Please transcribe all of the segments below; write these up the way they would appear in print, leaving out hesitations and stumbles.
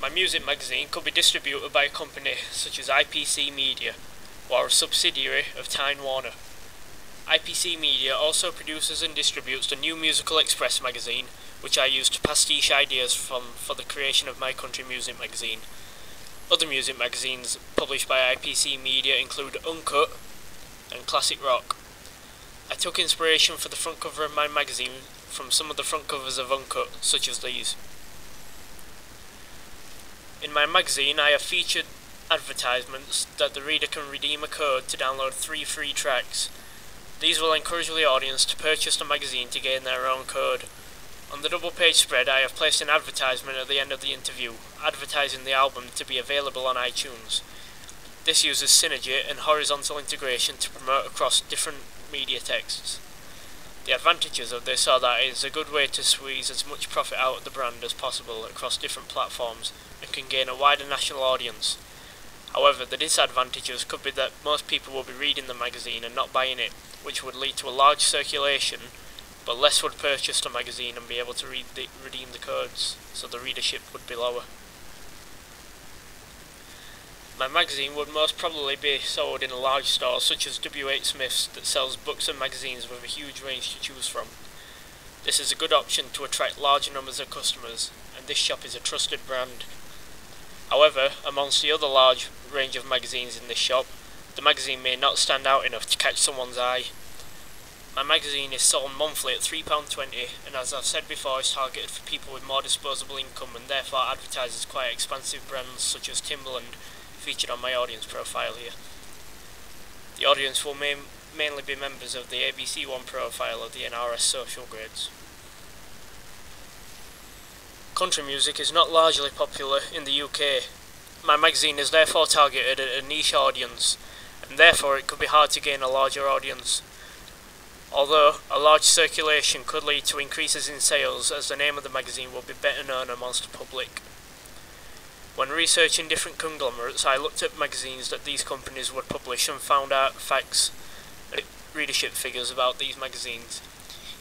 My music magazine could be distributed by a company such as IPC Media, or a subsidiary of Time Warner. IPC Media also produces and distributes the New Musical Express magazine, which I use to pastiche ideas for the creation of my country music magazine. Other music magazines published by IPC Media include Uncut and Classic Rock. I took inspiration for the front cover of my magazine from some of the front covers of Uncut, such as these. In my magazine I have featured advertisements that the reader can redeem a code to download 3 free tracks. These will encourage the audience to purchase the magazine to gain their own code. On the double page spread I have placed an advertisement at the end of the interview, advertising the album to be available on iTunes. This uses synergy and horizontal integration to promote across different media texts. The advantages of this are that it is a good way to squeeze as much profit out of the brand as possible across different platforms and can gain a wider national audience. However, the disadvantages could be that most people will be reading the magazine and not buying it, which would lead to a large circulation, but less would purchase the magazine and be able to redeem the codes, so the readership would be lower. My magazine would most probably be sold in a large store such as W.H. Smith's that sells books and magazines with a huge range to choose from. This is a good option to attract large numbers of customers, and this shop is a trusted brand. However, amongst the other large range of magazines in this shop, the magazine may not stand out enough to catch someone's eye. My magazine is sold monthly at £3.20 and, as I've said before, is targeted for people with more disposable income and therefore advertises quite expensive brands such as Timberland, featured on my audience profile here. The audience will mainly be members of the ABC One profile of the NRS social grades. Country music is not largely popular in the UK. My magazine is therefore targeted at a niche audience, and therefore it could be hard to gain a larger audience. Although a large circulation could lead to increases in sales, as the name of the magazine will be better known amongst the public. When researching different conglomerates, I looked at magazines that these companies would publish and found out facts and readership figures about these magazines.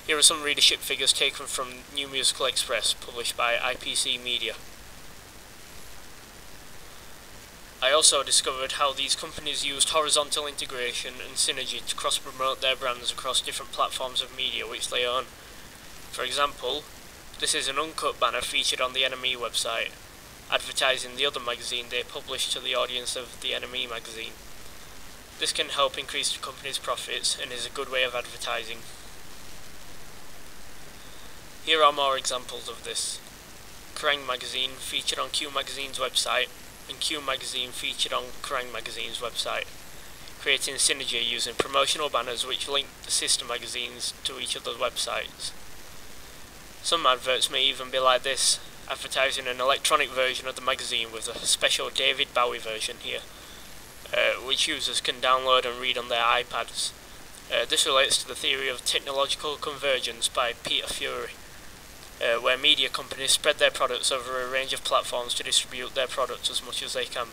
Here are some readership figures taken from New Musical Express, published by IPC Media. I also discovered how these companies used horizontal integration and synergy to cross-promote their brands across different platforms of media which they own. For example, this is an Uncut banner featured on the NME website, advertising the other magazine they publish to the audience of the NME magazine. This can help increase the company's profits and is a good way of advertising. Here are more examples of this. Kerrang magazine featured on Q Magazine's website, and Q Magazine featured on Kerrang Magazine's website, creating synergy using promotional banners which link the sister magazines to each other's websites. Some adverts may even be like this, advertising an electronic version of the magazine with a special David Bowie version here, which users can download and read on their iPads. This relates to the theory of technological convergence by Peter Fury, where media companies spread their products over a range of platforms to distribute their products as much as they can.